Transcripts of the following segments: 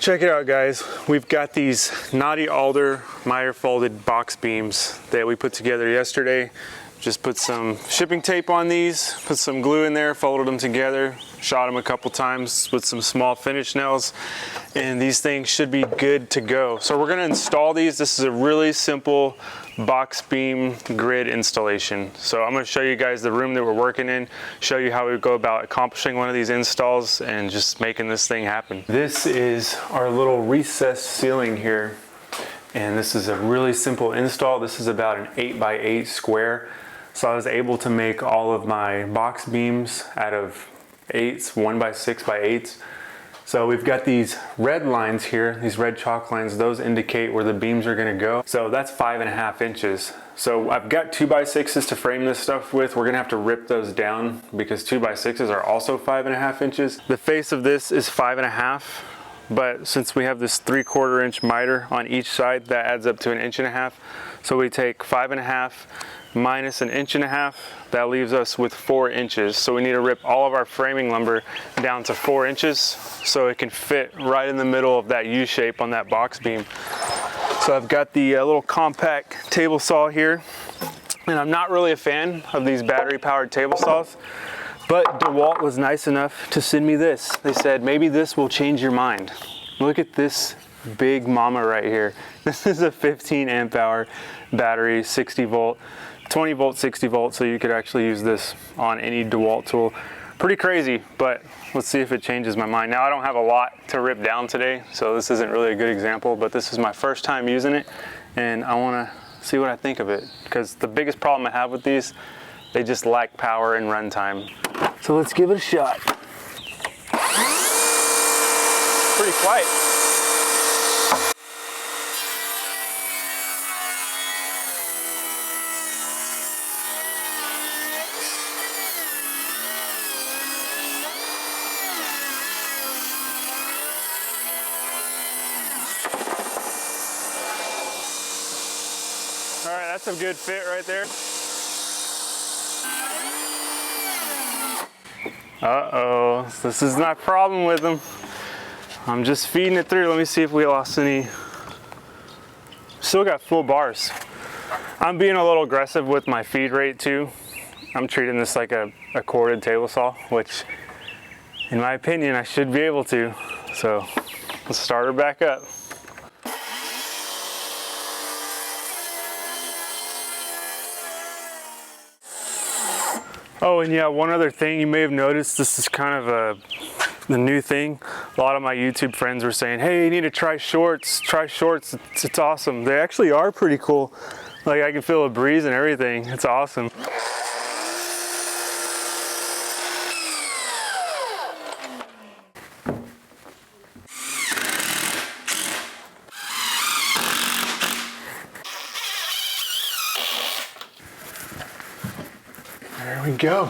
check it out, guys. We've got these knotty alder miter folded box beams that we put together yesterday. Just put some shipping tape on these, put some glue in there, folded them together, shot them a couple times with some small finish nails, and these things should be good to go. So we're gonna install these. This is a really simple box beam grid installation. So I'm gonna show you guys the room that we're working in, show you how we go about accomplishing one of these installs and just making this thing happen. This is our little recessed ceiling here, and this is a really simple install. This is about an 8x8 square. So I was able to make all of my box beams out of 8s, 1x6x8s. So we've got these red lines here, these red chalk lines, those indicate where the beams are gonna go. So that's 5.5 inches. So I've got 2x6s to frame this stuff with. We're gonna have to rip those down because 2x6s are also 5.5 inches. The face of this is 5.5, but since we have this 3/4 inch miter on each side, that adds up to 1.5 inches. So we take 5.5 minus 1.5 inches, that leaves us with 4 inches. So we need to rip all of our framing lumber down to 4 inches so it can fit right in the middle of that U shape on that box beam. So I've got the little compact table saw here, and I'm not really a fan of these battery powered table saws, but DeWalt was nice enough to send me this. They said, maybe this will change your mind. Look at this big mama right here. This is a 15 amp hour battery, 60 volt, 20 volt, 60 volt, so you could actually use this on any DeWalt tool. Pretty crazy, but let's see if it changes my mind. Now I don't have a lot to rip down today, so this isn't really a good example, but this is my first time using it, and I wanna see what I think of it, because the biggest problem I have with these, they just lack power and runtime. So let's give it a shot. Pretty quiet. All right, that's a good fit right there. Uh-oh, this is my problem with them. I'm just feeding it through. Let me see if we lost any. Still got full bars. I'm being a little aggressive with my feed rate too. I'm treating this like a corded table saw, which in my opinion, I should be able to. So let's start her back up. Oh, and yeah, one other thing you may have noticed, this is kind of the new thing. A lot of my YouTube friends were saying, hey, you need to try shorts, it's awesome. They actually are pretty cool. Like I can feel a breeze and everything, it's awesome. There we go.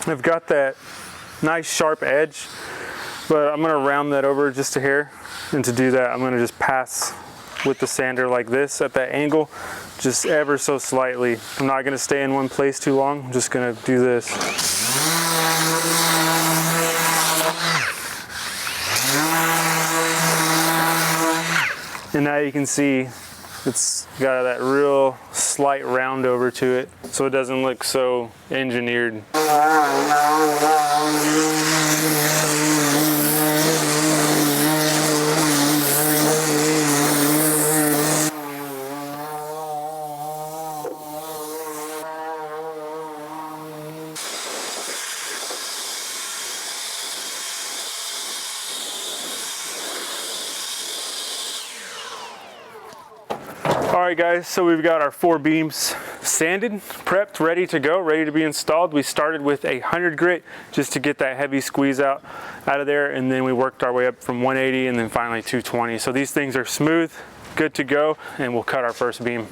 I've got that nice sharp edge, but I'm gonna round that over just a hair. And to do that, I'm gonna just pass with the sander like this at that angle, just ever so slightly. I'm not gonna stay in one place too long. I'm just gonna do this. And now you can see it's got that real slight round over to it, so it doesn't look so engineered. All right guys, so we've got our 4 beams sanded, prepped, ready to go, ready to be installed. We started with 100 grit just to get that heavy squeeze out of there, and then we worked our way up from 180 and then finally 220. So these things are smooth, good to go, and we'll cut our first beam.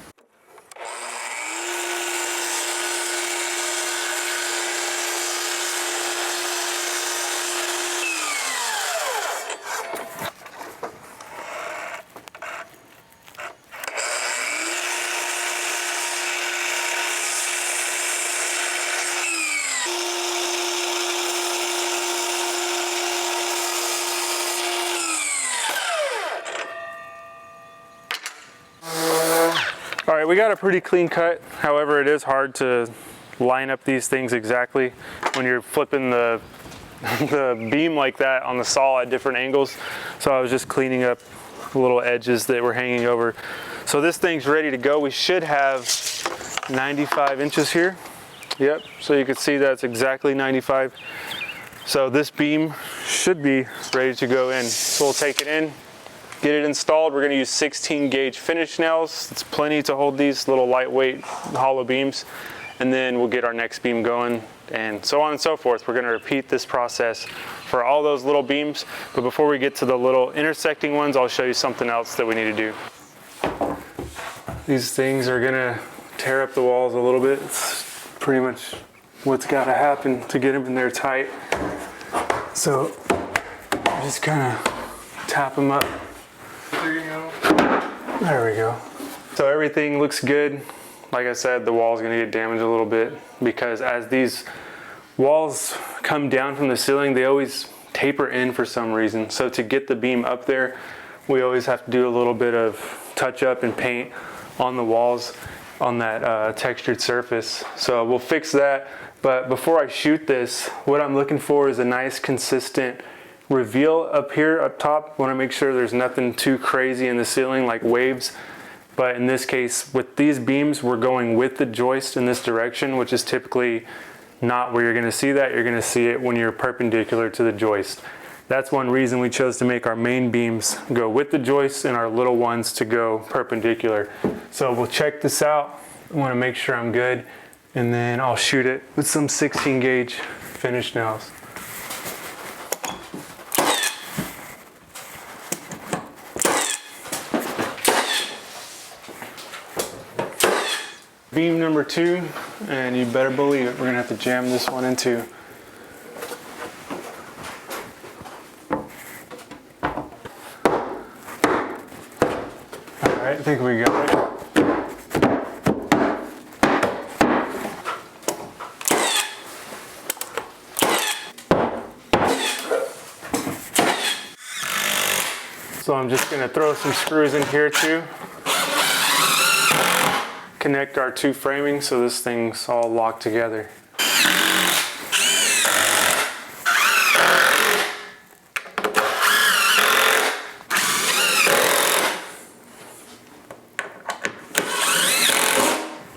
All right, we got a pretty clean cut. However, it is hard to line up these things exactly when you're flipping the beam like that on the saw at different angles. So I was just cleaning up the little edges that were hanging over. So this thing's ready to go. We should have 95 inches here. Yep, so you can see that's exactly 95. So this beam should be ready to go in. So we'll take it in, get it installed. We're going to use 16 gauge finish nails. It's plenty to hold these little lightweight hollow beams. And then we'll get our next beam going, and so on and so forth. We're going to repeat this process for all those little beams. But before we get to the little intersecting ones, I'll show you something else that we need to do. These things are going to tear up the walls a little bit. It's pretty much what's got to happen to get them in there tight. So just kind of tap them up. There you go. There we go. So everything looks good. Like I said, the wall's gonna get damaged a little bit because as these walls come down from the ceiling, they always taper in for some reason. So to get the beam up there, we always have to do a little bit of touch up and paint on the walls on that textured surface. So we'll fix that. But before I shoot this, what I'm looking for is a nice consistent reveal up here, up top. I want to make sure there's nothing too crazy in the ceiling like waves. But in this case, with these beams, we're going with the joist in this direction, which is typically not where you're going to see that. You're going to see it when you're perpendicular to the joist. That's one reason we chose to make our main beams go with the joist and our little ones to go perpendicular. So we'll check this out. I want to make sure I'm good, and then I'll shoot it with some 16 gauge finish nails. Beam number 2, and you better believe it, we're gonna have to jam this one in too. All right, I think we got it. So I'm just gonna throw some screws in here too. Connect our two framings so this thing's all locked together.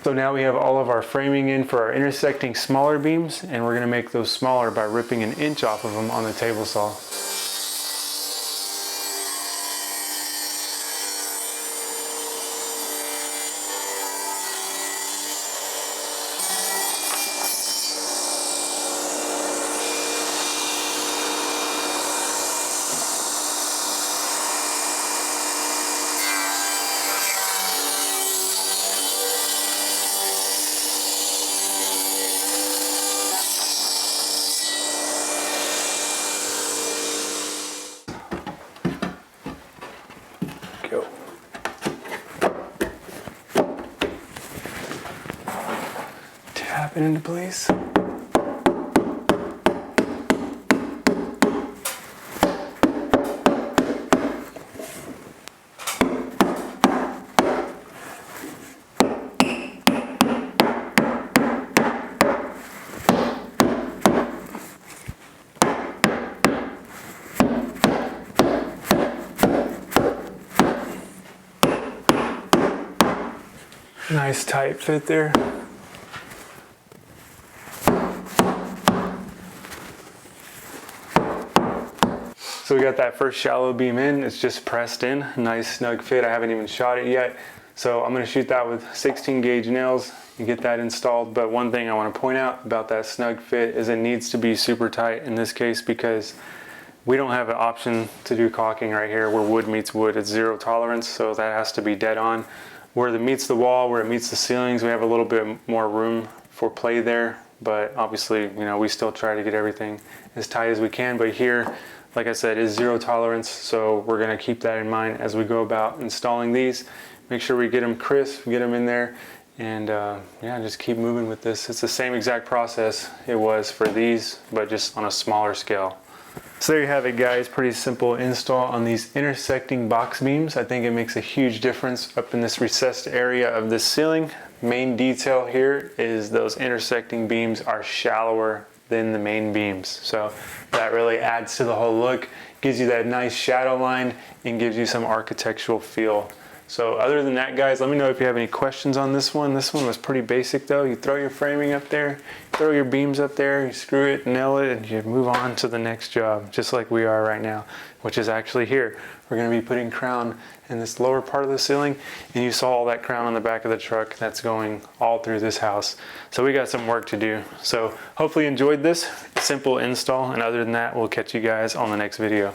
So now we have all of our framing in for our intersecting smaller beams, and we're going to make those smaller by ripping an inch off of them on the table saw. Go. Tap it into place. Nice tight fit there. So we got that first shallow beam in, it's just pressed in, nice snug fit. I haven't even shot it yet. So I'm gonna shoot that with 16 gauge nails and get that installed. But one thing I wanna point out about that snug fit is it needs to be super tight in this case because we don't have an option to do caulking right here where wood meets wood. It's zero tolerance, so that has to be dead on. Where it meets the wall, where it meets the ceilings, we have a little bit more room for play there. But obviously, you know, we still try to get everything as tight as we can. But here, like I said, is zero tolerance. So we're gonna keep that in mind as we go about installing these. Make sure we get them crisp, get them in there, and yeah, just keep moving with this. It's the same exact process it was for these, but just on a smaller scale. So there you have it, guys. Pretty simple install on these intersecting box beams. I think it makes a huge difference up in this recessed area of the ceiling. Main detail here is those intersecting beams are shallower than the main beams. So that really adds to the whole look, gives you that nice shadow line, and gives you some architectural feel. So other than that, guys, let me know if you have any questions on this one. This one was pretty basic though. You throw your framing up there, throw your beams up there, you screw it, nail it, and you move on to the next job, just like we are right now, which is actually here. We're gonna be putting crown in this lower part of the ceiling, and you saw all that crown on the back of the truck that's going all through this house. So we got some work to do. So hopefully you enjoyed this simple install, and other than that, we'll catch you guys on the next video.